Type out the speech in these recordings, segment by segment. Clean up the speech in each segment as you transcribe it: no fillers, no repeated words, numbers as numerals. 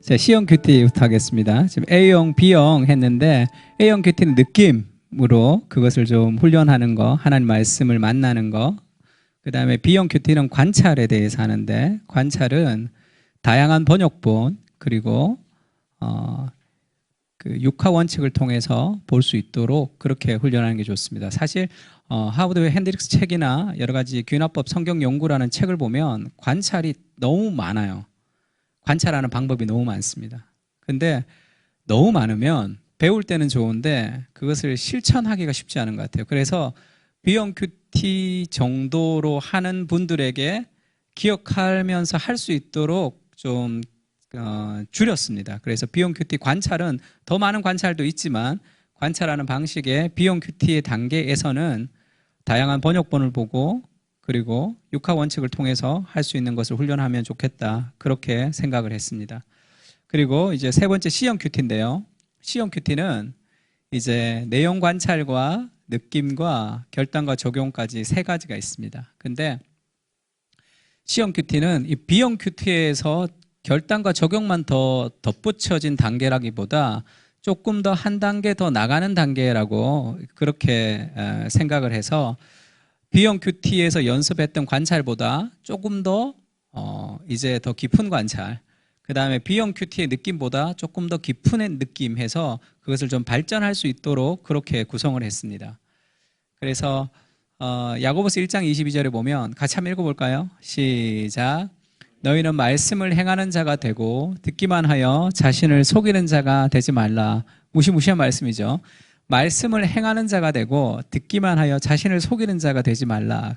자, C형 큐티부터 하겠습니다. 지금 A형, B형 했는데 A형 큐티는 느낌으로 그것을 좀 훈련하는 거, 하나님 말씀을 만나는 거. 그 다음에 B형 큐티는 관찰에 대해서 하는데 관찰은 다양한 번역본 그리고 그 육하 원칙을 통해서 볼 수 있도록 그렇게 훈련하는 게 좋습니다. 사실 하버드 핸드릭스 책이나 여러 가지 귀납법 성경 연구라는 책을 보면 관찰이 너무 많아요. 관찰하는 방법이 너무 많습니다. 근데 너무 많으면 배울 때는 좋은데 그것을 실천하기가 쉽지 않은 것 같아요. 그래서 B형 큐티 정도로 하는 분들에게 기억하면서 할 수 있도록 좀 줄였습니다. 그래서 B형 큐티 관찰은 더 많은 관찰도 있지만 관찰하는 방식의 B형 큐티의 단계에서는 다양한 번역본을 보고 그리고 육하 원칙을 통해서 할 수 있는 것을 훈련하면 좋겠다. 그렇게 생각을 했습니다. 그리고 이제 세 번째 C형 큐티인데요. C형 큐티는 이제 내용 관찰과 느낌과 결단과 적용까지 세 가지가 있습니다. 근데 C형 큐티는 이 B형 큐티에서 결단과 적용만 더 덧붙여진 단계라기보다 조금 더 한 단계 더 나가는 단계라고 그렇게 생각을 해서 B형 큐티에서 연습했던 관찰보다 조금 더 이제 더 깊은 관찰, 그 다음에 B형 큐티의 느낌보다 조금 더 깊은 느낌 해서 그것을 좀 발전할 수 있도록 그렇게 구성을 했습니다. 그래서 야고보서 1장 22절에 보면 같이 한번 읽어볼까요? 시작. 너희는 말씀을 행하는 자가 되고 듣기만 하여 자신을 속이는 자가 되지 말라. 무시무시한 말씀이죠. 말씀을 행하는 자가 되고 듣기만 하여 자신을 속이는 자가 되지 말라.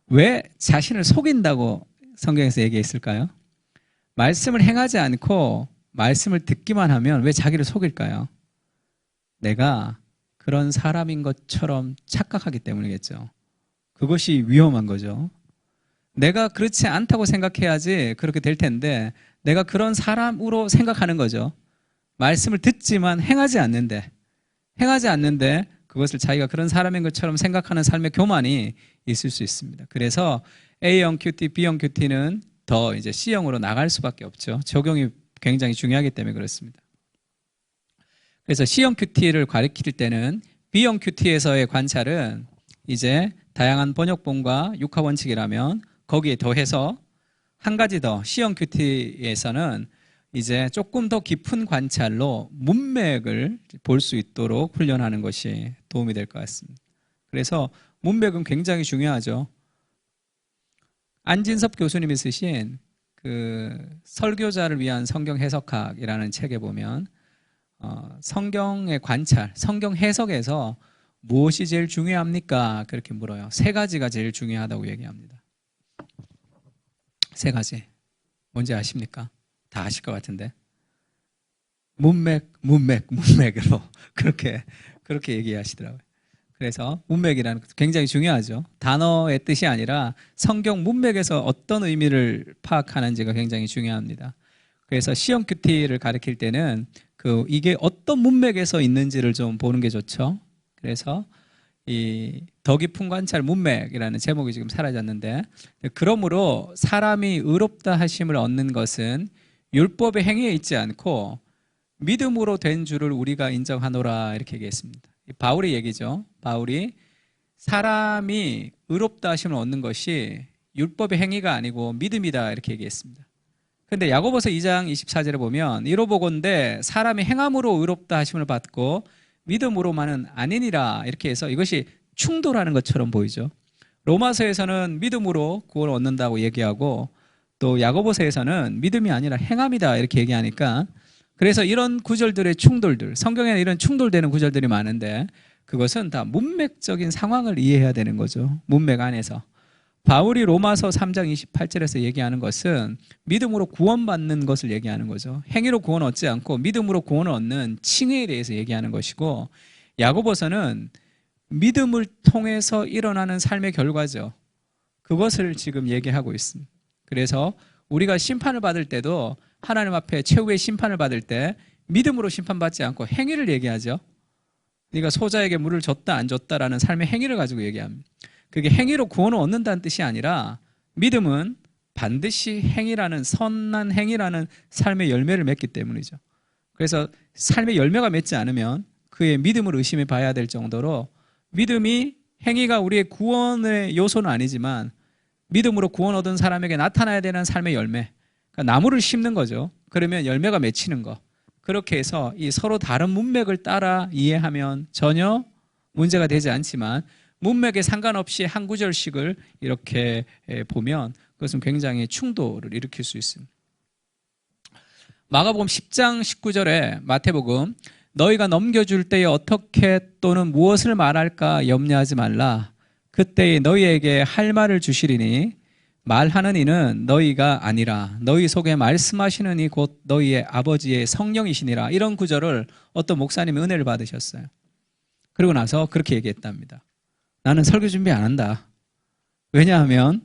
왜 자신을 속인다고 성경에서 얘기했을까요? 말씀을 행하지 않고 말씀을 듣기만 하면 왜 자기를 속일까요? 내가 그런 사람인 것처럼 착각하기 때문이겠죠. 그것이 위험한 거죠. 내가 그렇지 않다고 생각해야지 그렇게 될 텐데 내가 그런 사람으로 생각하는 거죠. 말씀을 듣지만 행하지 않는데 그것을 자기가 그런 사람인 것처럼 생각하는 삶의 교만이 있을 수 있습니다. 그래서 A형 큐티, B형 큐티는 더 이제 C형으로 나갈 수밖에 없죠. 적용이 굉장히 중요하기 때문에 그렇습니다. 그래서 C형 큐티를 가리킬 때는 B형 큐티에서의 관찰은 이제 다양한 번역본과 육하 원칙이라면 거기에 더해서 한 가지 더 C형 큐티에서는 이제 조금 더 깊은 관찰로 문맥을 볼 수 있도록 훈련하는 것이 도움이 될 것 같습니다. 그래서 문맥은 굉장히 중요하죠. 안진섭 교수님이 쓰신 그 설교자를 위한 성경 해석학이라는 책에 보면 성경의 관찰, 성경 해석에서 무엇이 제일 중요합니까? 그렇게 물어요. 세 가지가 제일 중요하다고 얘기합니다. 세 가지. 뭔지 아십니까? 다 아실 것 같은데. 문맥으로 그렇게 얘기하시더라고요. 그래서 문맥이라는 것도 굉장히 중요하죠. 단어의 뜻이 아니라 성경 문맥에서 어떤 의미를 파악하는지가 굉장히 중요합니다. 그래서 C형 큐티를 가리킬 때는 이게 어떤 문맥에서 있는지를 좀 보는 게 좋죠. 그래서 이 더 깊은 관찰 문맥이라는 제목이 지금 사라졌는데, 그러므로 사람이 의롭다 하심을 얻는 것은 율법의 행위에 있지 않고 믿음으로 된 줄을 우리가 인정하노라 이렇게 얘기했습니다. 바울의 얘기죠. 바울이 사람이 의롭다 하심을 얻는 것이 율법의 행위가 아니고 믿음이다 이렇게 얘기했습니다. 그런데 야고보서 2장 24절에 보면 이로보건대 사람이 행함으로 의롭다 하심을 받고 믿음으로만은 아니니라 이렇게 해서 이것이 충돌하는 것처럼 보이죠. 로마서에서는 믿음으로 구원을 얻는다고 얘기하고 또 야고보서에서는 믿음이 아니라 행함이다 이렇게 얘기하니까, 그래서 이런 구절들의 충돌들, 성경에는 이런 충돌되는 구절들이 많은데 그것은 다 문맥적인 상황을 이해해야 되는 거죠. 문맥 안에서. 바울이 로마서 3장 28절에서 얘기하는 것은 믿음으로 구원받는 것을 얘기하는 거죠. 행위로 구원 얻지 않고 믿음으로 구원을 얻는 칭의에 대해서 얘기하는 것이고, 야고보서는 믿음을 통해서 일어나는 삶의 결과죠. 그것을 지금 얘기하고 있습니다. 그래서 우리가 심판을 받을 때도 하나님 앞에 최후의 심판을 받을 때 믿음으로 심판받지 않고 행위를 얘기하죠. 네가 소자에게 물을 줬다 안 줬다라는 삶의 행위를 가지고 얘기합니다. 그게 행위로 구원을 얻는다는 뜻이 아니라 믿음은 반드시 행이라는 선한 행이라는 삶의 열매를 맺기 때문이죠. 그래서 삶의 열매가 맺지 않으면 그의 믿음을 의심해 봐야 될 정도로 믿음이 행위가 우리의 구원의 요소는 아니지만 믿음으로 구원 얻은 사람에게 나타나야 되는 삶의 열매, 그러니까 나무를 심는 거죠. 그러면 열매가 맺히는 거. 그렇게 해서 이 서로 다른 문맥을 따라 이해하면 전혀 문제가 되지 않지만 문맥에 상관없이 한 구절씩을 이렇게 보면 그것은 굉장히 충돌을 일으킬 수 있습니다. 마가복음 10장 19절에 마태복음 너희가 넘겨줄 때에 어떻게 또는 무엇을 말할까 염려하지 말라. 그때에 너희에게 할 말을 주시리니 말하는 이는 너희가 아니라 너희 속에 말씀하시는 이 곧 너희의 아버지의 성령이시니라. 이런 구절을 어떤 목사님이 은혜를 받으셨어요. 그러고 나서 그렇게 얘기했답니다. 나는 설교 준비 안 한다. 왜냐하면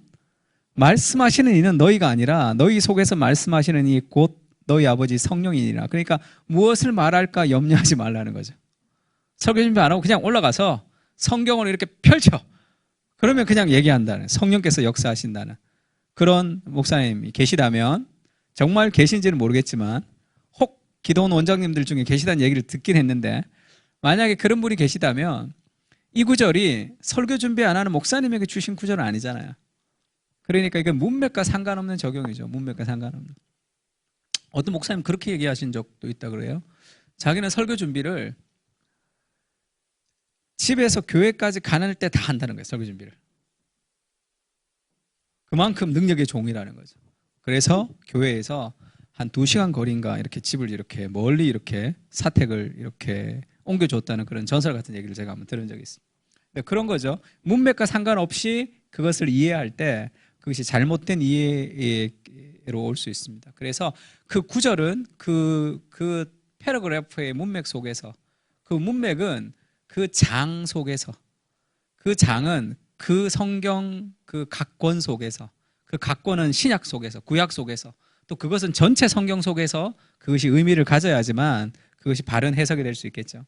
말씀하시는 이는 너희가 아니라 너희 속에서 말씀하시는 이 곧 너희 아버지 성령이니라. 그러니까 무엇을 말할까 염려하지 말라는 거죠. 설교 준비 안 하고 그냥 올라가서 성경을 이렇게 펼쳐. 그러면 그냥 얘기한다는, 성령께서 역사하신다는 그런 목사님이 계시다면, 정말 계신지는 모르겠지만 혹 기도원 원장님들 중에 계시다는 얘기를 듣긴 했는데, 만약에 그런 분이 계시다면 이 구절이 설교 준비 안 하는 목사님에게 주신 구절은 아니잖아요. 그러니까 이건 문맥과 상관없는 적용이죠. 문맥과 상관없는. 어떤 목사님 그렇게 얘기하신 적도 있다 그래요. 자기는 설교 준비를 집에서 교회까지 가는 때 다 한다는 거예요. 설교 준비를. 그만큼 능력의 종이라는 거죠. 그래서 교회에서 한 2시간 거리인가 이렇게 집을 이렇게 멀리 이렇게 사택을 이렇게 옮겨줬다는 그런 전설 같은 얘기를 제가 한번 들은 적이 있습니다. 그런 거죠. 문맥과 상관없이 그것을 이해할 때 그것이 잘못된 이해로 올 수 있습니다. 그래서 그 구절은 그 패러그래프의 문맥 속에서, 그 문맥은 그 장 속에서, 그 장은 그 성경 그 각권 속에서, 그 각권은 신약 속에서, 구약 속에서, 또 그것은 전체 성경 속에서 그것이 의미를 가져야지만 그것이 바른 해석이 될 수 있겠죠.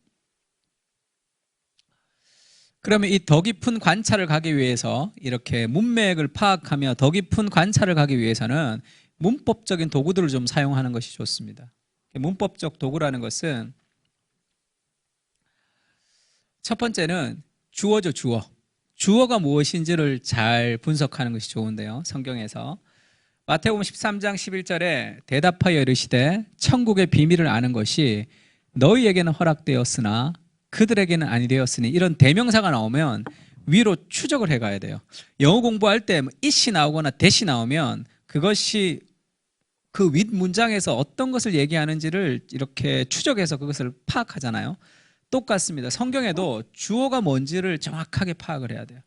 그러면 이 더 깊은 관찰을 가기 위해서, 이렇게 문맥을 파악하며 더 깊은 관찰을 가기 위해서는 문법적인 도구들을 좀 사용하는 것이 좋습니다. 문법적 도구라는 것은 첫 번째는 주어죠. 주어가 무엇인지를 잘 분석하는 것이 좋은데요. 성경에서 마태복음 13장 11절에 대답하여 이르시되 천국의 비밀을 아는 것이 너희에게는 허락되었으나 그들에게는 아니 되었으니, 이런 대명사가 나오면 위로 추적을 해가야 돼요. 영어 공부할 때 it이 나오거나 that이 나오면 그것이 그 윗문장에서 어떤 것을 얘기하는지를 이렇게 추적해서 그것을 파악하잖아요. 똑같습니다. 성경에도 주어가 뭔지를 정확하게 파악을 해야 돼요.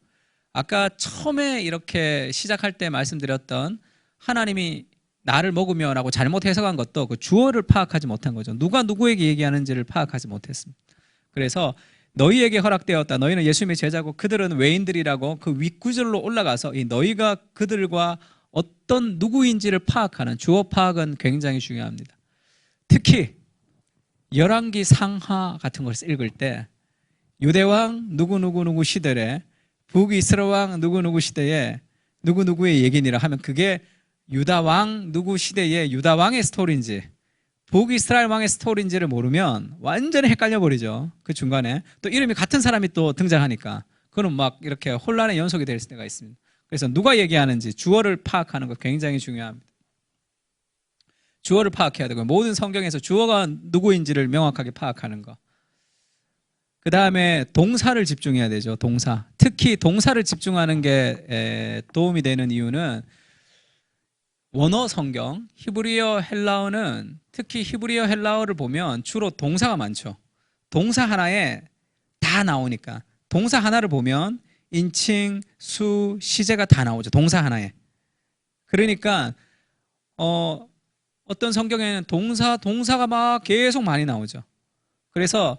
아까 처음에 이렇게 시작할 때 말씀드렸던 하나님이 나를 먹으며 라고 잘못 해석한 것도 그 주어를 파악하지 못한 거죠. 누가 누구에게 얘기하는지를 파악하지 못했습니다. 그래서 너희에게 허락되었다. 너희는 예수님의 제자고 그들은 외인들이라고 그 윗구절로 올라가서 이 너희가 그들과 어떤 누구인지를 파악하는 주어 파악은 굉장히 중요합니다. 특히 열왕기 상하 같은 것을 읽을 때 유대왕 누구누구 시대에, 북이스라엘 왕 누구누구 시대에 누구누구의 얘기니라 하면 그게 유다왕 누구 시대의 유다왕의 스토리인지 북이스라엘 왕의 스토리인지를 모르면 완전히 헷갈려 버리죠. 그 중간에 또 이름이 같은 사람이 또 등장하니까 그건 막 이렇게 혼란의 연속이 될 때가 있습니다. 그래서 누가 얘기하는지 주어를 파악하는 것 굉장히 중요합니다. 주어를 파악해야 되고, 모든 성경에서 주어가 누구인지를 명확하게 파악하는 것. 그 다음에 동사를 집중해야 되죠. 동사. 특히 동사를 집중하는 게 도움이 되는 이유는 원어 성경, 히브리어, 헬라어는, 특히 히브리어, 헬라어를 보면 주로 동사가 많죠. 동사 하나에 다 나오니까. 동사 하나를 보면 인칭, 수, 시제가 다 나오죠. 동사 하나에. 그러니까 어떤 성경에는 동사가 막 계속 많이 나오죠. 그래서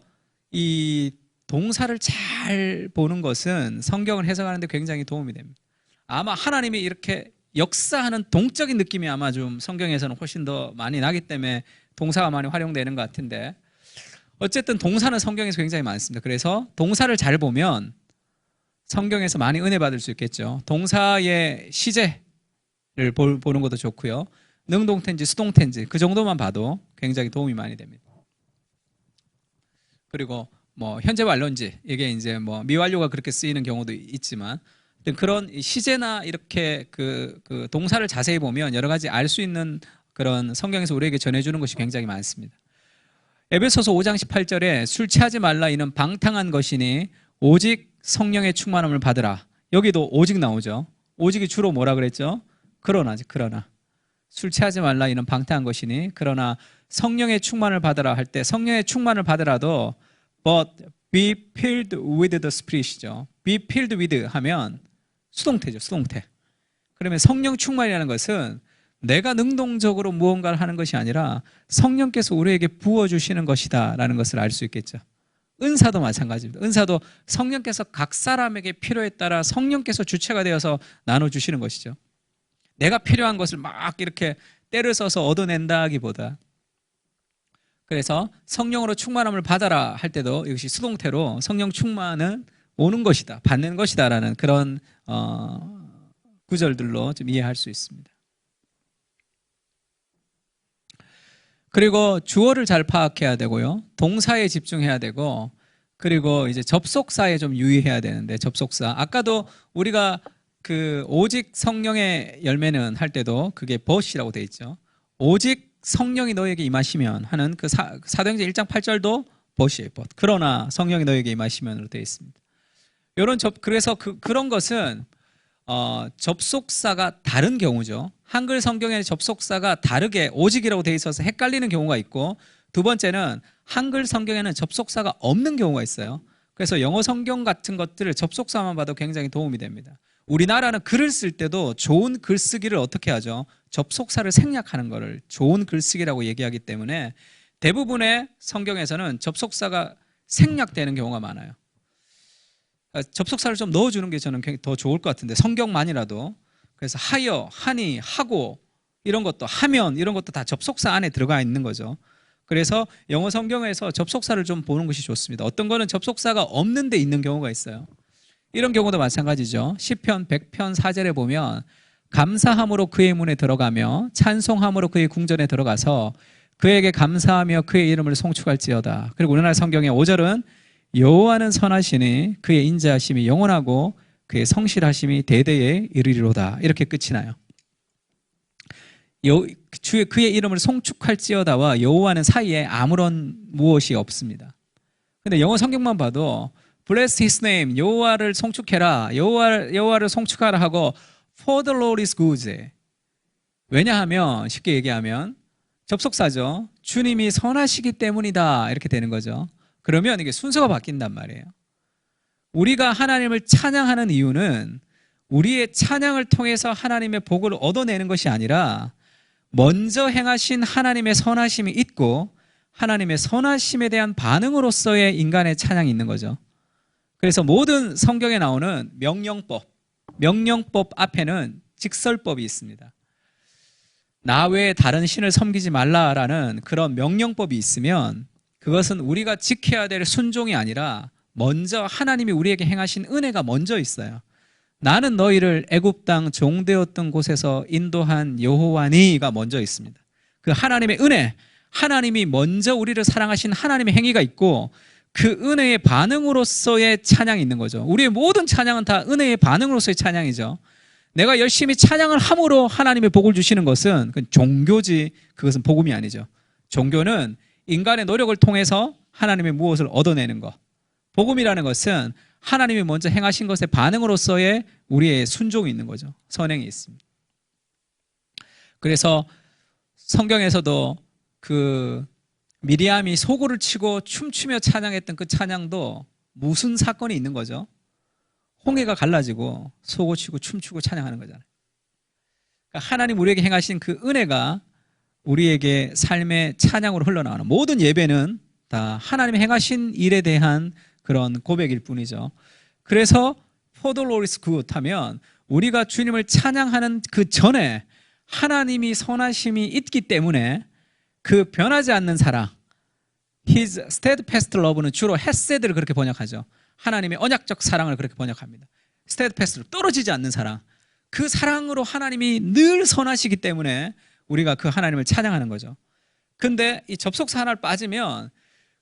이 동사를 잘 보는 것은 성경을 해석하는 데 굉장히 도움이 됩니다. 아마 하나님이 이렇게 역사하는 동적인 느낌이 아마 좀 성경에서는 훨씬 더 많이 나기 때문에 동사가 많이 활용되는 것 같은데, 어쨌든 동사는 성경에서 굉장히 많습니다. 그래서 동사를 잘 보면 성경에서 많이 은혜 받을 수 있겠죠. 동사의 시제, 보는 것도 좋고요. 능동태인지 수동태인지 그 정도만 봐도 굉장히 도움이 많이 됩니다. 그리고 뭐 현재 완료인지 이게 이제 뭐 미완료가 그렇게 쓰이는 경우도 있지만 그런 시제나 이렇게 그 동사를 자세히 보면 여러 가지 알 수 있는 그런 성경에서 우리에게 전해주는 것이 굉장히 많습니다. 에베소서 5장 18절에 술 취하지 말라 이는 방탕한 것이니 오직 성령의 충만함을 받으라. 여기도 오직 나오죠. 오직이 주로 뭐라 그랬죠? 그러나 술 취하지 말라 이는 방탕한 것이니 그러나 성령의 충만을 받으라 할 때 성령의 충만을 받으라도 but be filled with the Spirit이죠. be filled with 하면 수동태죠. 수동태. 그러면 성령 충만이라는 것은 내가 능동적으로 무언가를 하는 것이 아니라 성령께서 우리에게 부어주시는 것이다 라는 것을 알 수 있겠죠. 은사도 마찬가지입니다. 은사도 성령께서 각 사람에게 필요에 따라 성령께서 주체가 되어서 나눠주시는 것이죠. 내가 필요한 것을 막 이렇게 때를 써서 얻어낸다기보다 그래서 성령으로 충만함을 받아라 할 때도 이것이 수동태로 성령 충만은 오는 것이다, 받는 것이다 라는 그런 구절들로 좀 이해할 수 있습니다. 그리고 주어를 잘 파악해야 되고요. 동사에 집중해야 되고 그리고 이제 접속사에 좀 유의해야 되는데 접속사 아까도 우리가 그 오직 성령의 열매는 할 때도 그게 but이라고 되어 있죠. 오직 성령이 너에게 임하시면 하는 그 사도행전 1장 8절도 but이에요. but. 그러나 성령이 너에게 임하시면으로 되어 있습니다. 그래서 그런 것은 접속사가 다른 경우죠. 한글 성경의 접속사가 다르게 오직이라고 되어 있어서 헷갈리는 경우가 있고 두 번째는 한글 성경에는 접속사가 없는 경우가 있어요. 그래서 영어 성경 같은 것들을 접속사만 봐도 굉장히 도움이 됩니다. 우리나라는 글을 쓸 때도 좋은 글쓰기를 어떻게 하죠? 접속사를 생략하는 것을 좋은 글쓰기라고 얘기하기 때문에 대부분의 성경에서는 접속사가 생략되는 경우가 많아요. 접속사를 좀 넣어주는 게 저는 더 좋을 것 같은데 성경만이라도 그래서 하여, 하니, 하고 이런 것도 하면 이런 것도 다 접속사 안에 들어가 있는 거죠. 그래서 영어 성경에서 접속사를 좀 보는 것이 좋습니다. 어떤 거는 접속사가 없는 데 있는 경우가 있어요. 이런 경우도 마찬가지죠. 시편 100편 4절에 보면 감사함으로 그의 문에 들어가며 찬송함으로 그의 궁전에 들어가서 그에게 감사하며 그의 이름을 송축할지어다. 그리고 우리나라 성경의 5절은 여호와는 선하시니 그의 인자하심이 영원하고 그의 성실하심이 대대에 이르리로다. 이렇게 끝이 나요. 그의 이름을 송축할지어다와 여호와는 사이에 아무런 무엇이 없습니다. 근데 영어 성경만 봐도 Bless his name, 여호와를 송축해라, 여호와를 송축하라 하고 For the Lord is good. 왜냐하면 쉽게 얘기하면 접속사죠. 주님이 선하시기 때문이다 이렇게 되는 거죠. 그러면 이게 순서가 바뀐단 말이에요. 우리가 하나님을 찬양하는 이유는 우리의 찬양을 통해서 하나님의 복을 얻어내는 것이 아니라 먼저 행하신 하나님의 선하심이 있고 하나님의 선하심에 대한 반응으로서의 인간의 찬양이 있는 거죠. 그래서 모든 성경에 나오는 명령법 앞에는 직설법이 있습니다. 나 외에 다른 신을 섬기지 말라라는 그런 명령법이 있으면 그것은 우리가 지켜야 될 순종이 아니라 먼저 하나님이 우리에게 행하신 은혜가 먼저 있어요. 나는 너희를 애굽 땅 종되었던 곳에서 인도한 여호와니가 먼저 있습니다. 그 하나님의 은혜, 하나님이 먼저 우리를 사랑하신 하나님의 행위가 있고 그 은혜의 반응으로서의 찬양이 있는 거죠. 우리의 모든 찬양은 다 은혜의 반응으로서의 찬양이죠. 내가 열심히 찬양을 함으로 하나님의 복을 주시는 것은 그건 종교지 그것은 복음이 아니죠. 종교는 인간의 노력을 통해서 하나님의 무엇을 얻어내는 것. 복음이라는 것은 하나님이 먼저 행하신 것의 반응으로서의 우리의 순종이 있는 거죠. 선행이 있습니다. 그래서 성경에서도 그 미리암이 소고를 치고 춤추며 찬양했던 그 찬양도 무슨 사건이 있는 거죠? 홍해가 갈라지고 소고 치고 춤추고 찬양하는 거잖아요. 그러니까 하나님 우리에게 행하신 그 은혜가 우리에게 삶의 찬양으로 흘러나가는 모든 예배는 다 하나님이 행하신 일에 대한 그런 고백일 뿐이죠. 그래서 For the Lord is good 하면 우리가 주님을 찬양하는 그 전에 하나님이 선하심이 있기 때문에 그 변하지 않는 사랑 His steadfast love는 주로 헤세드를 그렇게 번역하죠. 하나님의 언약적 사랑을 그렇게 번역합니다. steadfast, 떨어지지 않는 사랑. 그 사랑으로 하나님이 늘 선하시기 때문에 우리가 그 하나님을 찬양하는 거죠. 근데 이 접속사 하나를 빠지면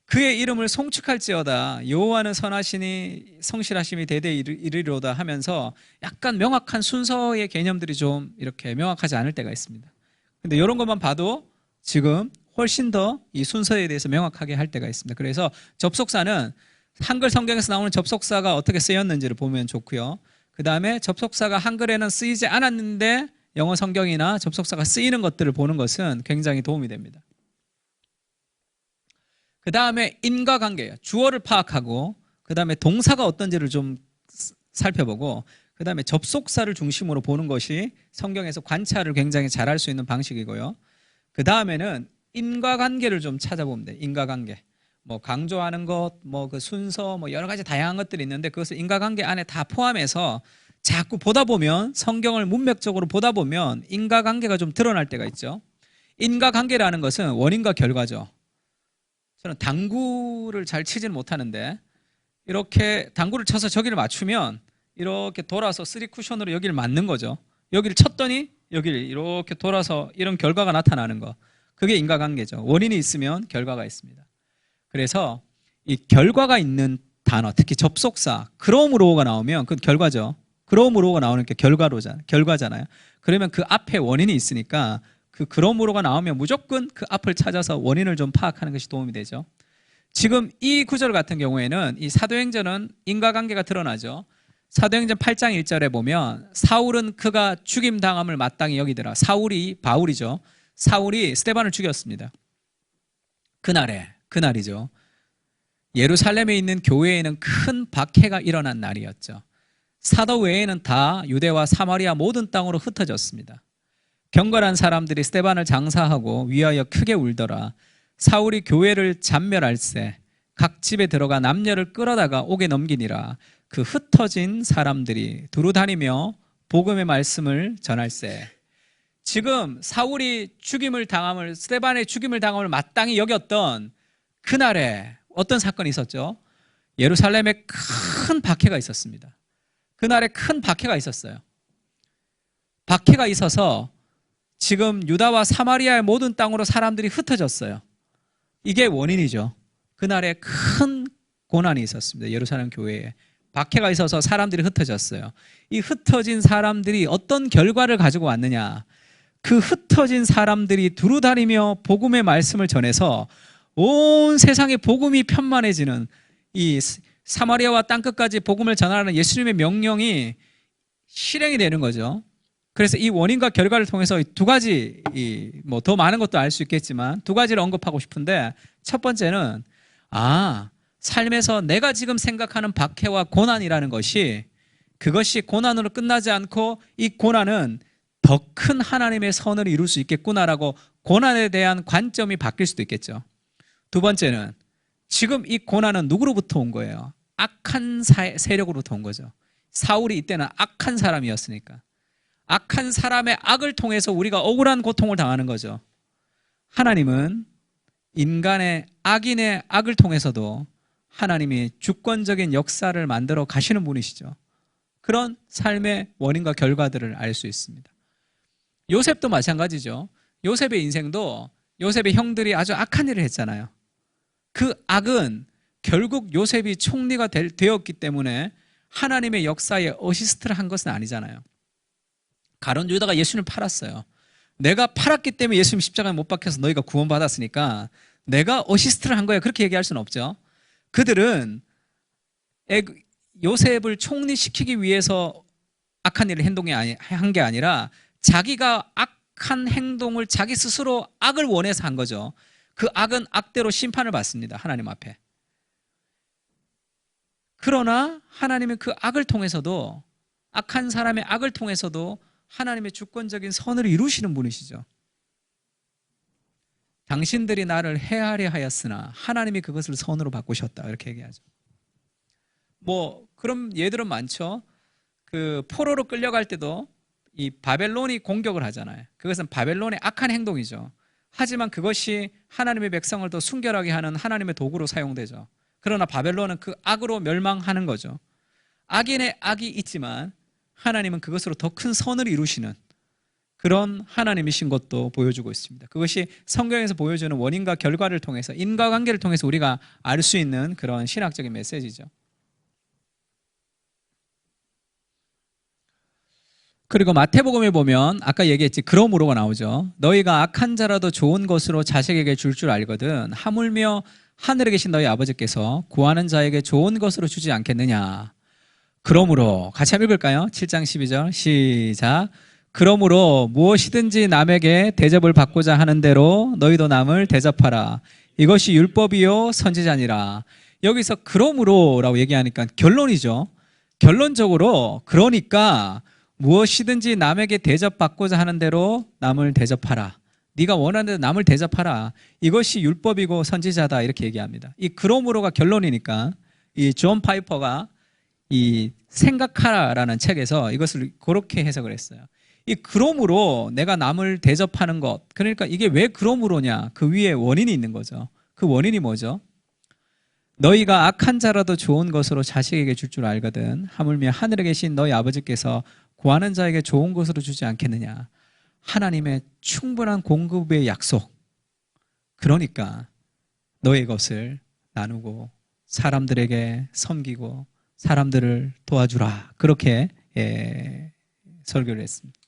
그의 이름을 송축할지어다 여호와는 선하시니 성실하심이 대대에 이르리로다 하면서 약간 명확한 순서의 개념들이 좀 이렇게 명확하지 않을 때가 있습니다. 근데 이런 것만 봐도 지금 훨씬 더 이 순서에 대해서 명확하게 할 때가 있습니다. 그래서 접속사는 한글 성경에서 나오는 접속사가 어떻게 쓰였는지를 보면 좋고요. 그 다음에 접속사가 한글에는 쓰이지 않았는데 영어 성경이나 접속사가 쓰이는 것들을 보는 것은 굉장히 도움이 됩니다. 그 다음에 인과관계예요. 주어를 파악하고 그 다음에 동사가 어떤지를 좀 살펴보고 그 다음에 접속사를 중심으로 보는 것이 성경에서 관찰을 굉장히 잘할 수 있는 방식이고요. 그 다음에는 인과관계를 좀 찾아보면 돼요. 인과관계. 뭐 강조하는 것, 뭐 그 순서, 뭐 여러 가지 다양한 것들이 있는데 그것을 인과관계 안에 다 포함해서 자꾸 보다 보면 성경을 문맥적으로 보다 보면 인과관계가 좀 드러날 때가 있죠. 인과관계라는 것은 원인과 결과죠. 저는 당구를 잘 치지는 못하는데 이렇게 당구를 쳐서 저기를 맞추면 이렇게 돌아서 3쿠션으로 여기를 맞는 거죠. 여기를 쳤더니 여기를 이렇게 돌아서 이런 결과가 나타나는 거. 그게 인과관계죠. 원인이 있으면 결과가 있습니다. 그래서 이 결과가 있는 단어, 특히 접속사 그러므로가 나오면 그건 결과죠. 그러므로가 나오는 게 결과잖아요. 그러면 그 앞에 원인이 있으니까 그 그러므로가 나오면 무조건 그 앞을 찾아서 원인을 좀 파악하는 것이 도움이 되죠. 지금 이 구절 같은 경우에는 이 사도행전은 인과관계가 드러나죠. 사도행전 8장 1절에 보면 사울은 그가 죽임당함을 마땅히 여기더라. 사울이 바울이죠. 사울이 스데반을 죽였습니다. 그날이죠. 예루살렘에 있는 교회에는 큰 박해가 일어난 날이었죠. 사도 외에는 다 유대와 사마리아 모든 땅으로 흩어졌습니다. 경건한 사람들이 스데반을 장사하고 위하여 크게 울더라. 사울이 교회를 잔멸할세 각 집에 들어가 남녀를 끌어다가 옥에 넘기니라. 그 흩어진 사람들이 두루 다니며 복음의 말씀을 전할세. 지금 사울이 스데반의 죽임을 당함을 마땅히 여겼던 그날에 어떤 사건이 있었죠? 예루살렘에 큰 박해가 있었습니다. 그날에 큰 박해가 있었어요. 박해가 있어서 지금 유다와 사마리아의 모든 땅으로 사람들이 흩어졌어요. 이게 원인이죠. 그날에 큰 고난이 있었습니다. 예루살렘 교회에 박해가 있어서 사람들이 흩어졌어요. 이 흩어진 사람들이 어떤 결과를 가지고 왔느냐? 그 흩어진 사람들이 두루 다니며 복음의 말씀을 전해서 온 세상에 복음이 편만해지는 이 사마리아와 땅끝까지 복음을 전하라는 예수님의 명령이 실행이 되는 거죠. 그래서 이 원인과 결과를 통해서 두 가지, 뭐 더 많은 것도 알 수 있겠지만 두 가지를 언급하고 싶은데 첫 번째는 삶에서 내가 지금 생각하는 박해와 고난이라는 것이 그것이 고난으로 끝나지 않고 이 고난은 더 큰 하나님의 선을 이룰 수 있겠구나라고 고난에 대한 관점이 바뀔 수도 있겠죠. 두 번째는 지금 이 고난은 누구로부터 온 거예요? 악한 세력으로부터 온 거죠. 사울이 이때는 악한 사람이었으니까. 악한 사람의 악을 통해서 우리가 억울한 고통을 당하는 거죠. 하나님은 악인의 악을 통해서도 하나님이 주권적인 역사를 만들어 가시는 분이시죠. 그런 삶의 원인과 결과들을 알 수 있습니다. 요셉도 마찬가지죠. 요셉의 인생도 요셉의 형들이 아주 악한 일을 했잖아요. 그 악은 결국 요셉이 총리가 되었기 때문에 하나님의 역사에 어시스트를 한 것은 아니잖아요. 가룟 유다가 예수님을 팔았어요. 내가 팔았기 때문에 예수님 십자가에 못 박혀서 너희가 구원받았으니까 내가 어시스트를 한 거야. 그렇게 얘기할 수는 없죠. 그들은 요셉을 총리시키기 위해서 악한 일을 한 게 아니라 자기가 악한 행동을 자기 스스로 악을 원해서 한 거죠. 그 악은 악대로 심판을 받습니다. 하나님 앞에. 그러나 하나님은 그 악을 통해서도 악한 사람의 악을 통해서도 하나님의 주권적인 선을 이루시는 분이시죠. 당신들이 나를 해하려 하였으나 하나님이 그것을 선으로 바꾸셨다. 이렇게 얘기하죠. 뭐 그런 예들은 많죠. 그 포로로 끌려갈 때도 이 바벨론이 공격을 하잖아요. 그것은 바벨론의 악한 행동이죠. 하지만 그것이 하나님의 백성을 더 순결하게 하는 하나님의 도구로 사용되죠. 그러나 바벨론은 그 악으로 멸망하는 거죠. 악인의 악이 있지만 하나님은 그것으로 더 큰 선을 이루시는 그런 하나님이신 것도 보여주고 있습니다. 그것이 성경에서 보여주는 원인과 결과를 통해서 인과관계를 통해서 우리가 알 수 있는 그런 신학적인 메시지죠. 그리고 마태복음에 보면 아까 얘기했지 그러므로가 나오죠. 너희가 악한 자라도 좋은 것으로 자식에게 줄 줄 알거든 하물며 하늘에 계신 너희 아버지께서 구하는 자에게 좋은 것으로 주지 않겠느냐. 그러므로 같이 한번 읽을까요? 7장 12절 시작. 그러므로 무엇이든지 남에게 대접을 받고자 하는 대로 너희도 남을 대접하라. 이것이 율법이요 선지자니라. 여기서 그러므로라고 얘기하니까 결론이죠. 결론적으로 그러니까 무엇이든지 남에게 대접받고자 하는 대로 남을 대접하라. 네가 원하는 대로 남을 대접하라. 이것이 율법이고 선지자다 이렇게 얘기합니다. 이 그러므로가 결론이니까 이 존 파이퍼가 이 생각하라라는 책에서 이것을 그렇게 해석을 했어요. 이 그러므로 내가 남을 대접하는 것, 그러니까 이게 왜 그러므로냐, 그 위에 원인이 있는 거죠. 그 원인이 뭐죠? 너희가 악한 자라도 좋은 것으로 자식에게 줄 줄 알거든 하물며 하늘에 계신 너희 아버지께서 구하는 자에게 좋은 것으로 주지 않겠느냐. 하나님의 충분한 공급의 약속. 그러니까 너의 것을 나누고 사람들에게 섬기고 사람들을 도와주라. 그렇게 설교를 했습니다.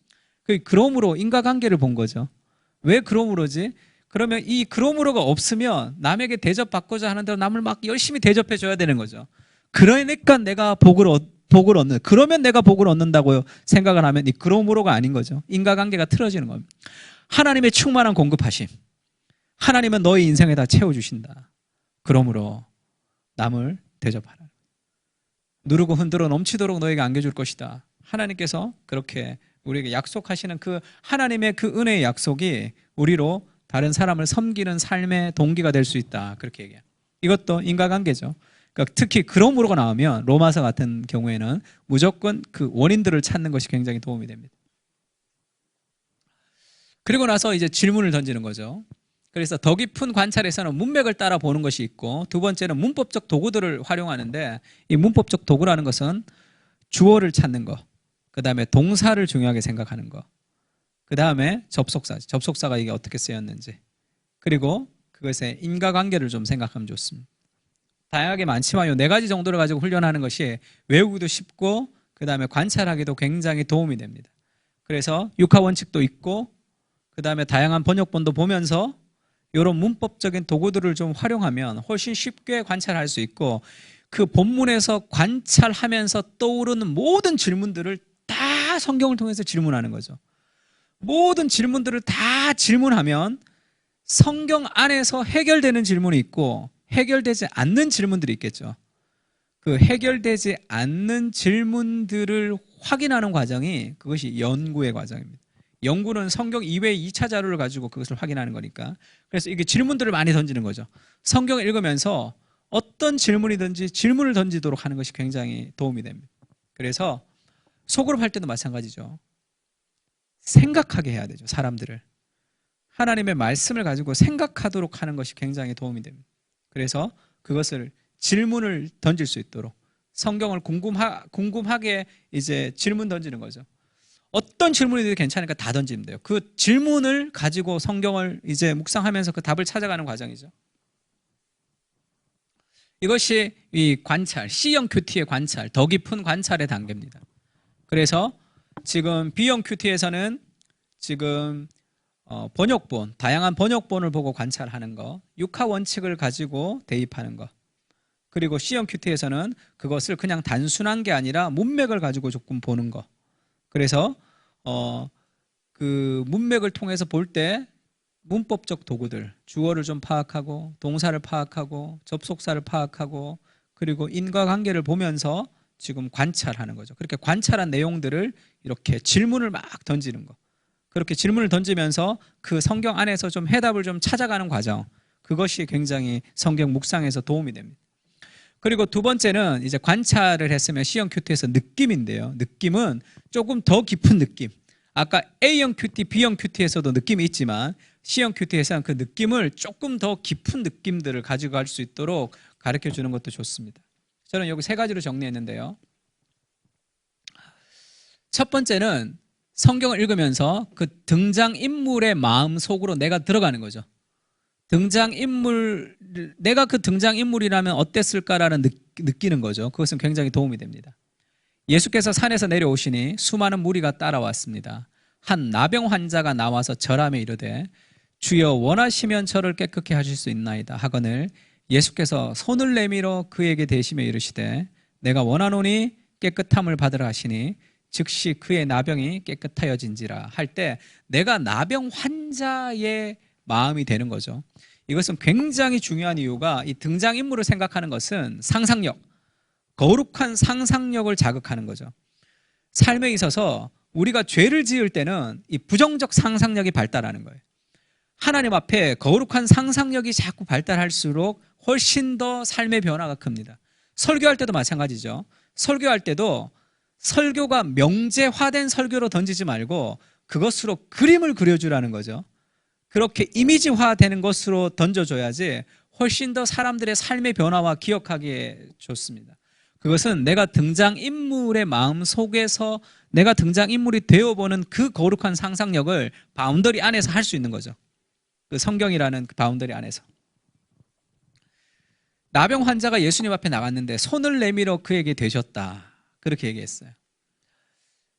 그러므로 인과관계를 본 거죠. 왜 그러므로지? 그러면 이 그러므로가 없으면 남에게 대접받고자 하는 대로 남을 막 열심히 대접해 줘야 되는 거죠. 그러니까 내가 복을 얻는, 그러면 내가 복을 얻는다고 생각을 하면 이 그러므로가 아닌 거죠. 인과관계가 틀어지는 겁니다. 하나님의 충만한 공급하심. 하나님은 너의 인생에다 채워주신다. 그러므로 남을 대접하라. 누르고 흔들어 넘치도록 너에게 안겨줄 것이다. 하나님께서 그렇게 우리에게 약속하시는 그 하나님의 그 은혜의 약속이 우리로 다른 사람을 섬기는 삶의 동기가 될 수 있다. 그렇게 얘기해요. 이것도 인과관계죠. 그러니까 특히 그러므로가 나오면 로마서 같은 경우에는 무조건 그 원인들을 찾는 것이 굉장히 도움이 됩니다. 그리고 나서 이제 질문을 던지는 거죠. 그래서 더 깊은 관찰에서는 문맥을 따라 보는 것이 있고, 두 번째는 문법적 도구들을 활용하는데, 이 문법적 도구라는 것은 주어를 찾는 거, 그 다음에 동사를 중요하게 생각하는 거, 그 다음에 접속사가 이게 어떻게 쓰였는지, 그리고 그것의 인과관계를 좀 생각하면 좋습니다. 다양하게 많지만 이 네 가지 정도를 가지고 훈련하는 것이 외우기도 쉽고 그 다음에 관찰하기도 굉장히 도움이 됩니다. 그래서 육하 원칙도 있고 그 다음에 다양한 번역본도 보면서 이런 문법적인 도구들을 좀 활용하면 훨씬 쉽게 관찰할 수 있고, 그 본문에서 관찰하면서 떠오르는 모든 질문들을 다 성경을 통해서 질문하는 거죠. 모든 질문들을 다 질문하면 성경 안에서 해결되는 질문이 있고 해결되지 않는 질문들이 있겠죠. 그 해결되지 않는 질문들을 확인하는 과정이 그것이 연구의 과정입니다. 연구는 성경 이외의 2차 자료를 가지고 그것을 확인하는 거니까. 그래서 이게 질문들을 많이 던지는 거죠. 성경을 읽으면서 어떤 질문이든지 질문을 던지도록 하는 것이 굉장히 도움이 됩니다. 그래서 소그룹 할 때도 마찬가지죠. 생각하게 해야 되죠. 사람들을. 하나님의 말씀을 가지고 생각하도록 하는 것이 굉장히 도움이 됩니다. 그래서 그것을 질문을 던질 수 있도록 성경을 궁금하게 이제 질문 던지는 거죠. 어떤 질문이든 괜찮으니까 다 던지면 돼요. 그 질문을 가지고 성경을 이제 묵상하면서 그 답을 찾아가는 과정이죠. 이것이 이 관찰, C형 큐티의 관찰, 더 깊은 관찰의 단계입니다. 그래서 지금 B형 큐티에서는 지금 번역본, 다양한 번역본을 보고 관찰하는 거, 육하 원칙을 가지고 대입하는 거, 그리고 C형 큐티에서는 그것을 그냥 단순한 게 아니라 문맥을 가지고 조금 보는 거. 그래서 그 문맥을 통해서 볼 때 문법적 도구들, 주어를 좀 파악하고 동사를 파악하고 접속사를 파악하고 그리고 인과관계를 보면서 지금 관찰하는 거죠. 그렇게 관찰한 내용들을 이렇게 질문을 막 던지는 거. 그렇게 질문을 던지면서 그 성경 안에서 좀 해답을 좀 찾아가는 과정, 그것이 굉장히 성경 묵상에서 도움이 됩니다. 그리고 두 번째는 이제 관찰을 했으면 C형 큐티에서 느낌인데요. 느낌은 조금 더 깊은 느낌. 아까 A형 큐티, B형 큐티에서도 느낌이 있지만 C형 큐티에서는 그 느낌을 조금 더 깊은 느낌들을 가지고 갈 수 있도록 가르쳐 주는 것도 좋습니다. 저는 여기 세 가지로 정리했는데요. 첫 번째는 성경을 읽으면서 그 등장인물의 마음 속으로 내가 들어가는 거죠. 내가 그 등장인물이라면 어땠을까라는 느끼는 거죠. 그것은 굉장히 도움이 됩니다. 예수께서 산에서 내려오시니 수많은 무리가 따라왔습니다. 한 나병 환자가 나와서 절하며 이르되 주여 원하시면 저를 깨끗게 하실 수 있나이다 하거늘 예수께서 손을 내밀어 그에게 대시며 이르시되 내가 원하노니 깨끗함을 받으라 하시니 즉시 그의 나병이 깨끗하여진지라 할 때 내가 나병 환자의 마음이 되는 거죠. 이것은 굉장히 중요한 이유가 이 등장인물을 생각하는 것은 상상력, 거룩한 상상력을 자극하는 거죠. 삶에 있어서 우리가 죄를 지을 때는 이 부정적 상상력이 발달하는 거예요. 하나님 앞에 거룩한 상상력이 자꾸 발달할수록 훨씬 더 삶의 변화가 큽니다. 설교할 때도 마찬가지죠. 설교할 때도 설교가 명제화된 설교로 던지지 말고 그것으로 그림을 그려주라는 거죠. 그렇게 이미지화되는 것으로 던져줘야지 훨씬 더 사람들의 삶의 변화와 기억하기에 좋습니다. 그것은 내가 등장인물의 마음 속에서 내가 등장인물이 되어보는 그 거룩한 상상력을 바운더리 안에서 할 수 있는 거죠. 그 성경이라는 그 바운더리 안에서. 나병 환자가 예수님 앞에 나갔는데 손을 내밀어 그에게 대셨다. 그렇게 얘기했어요.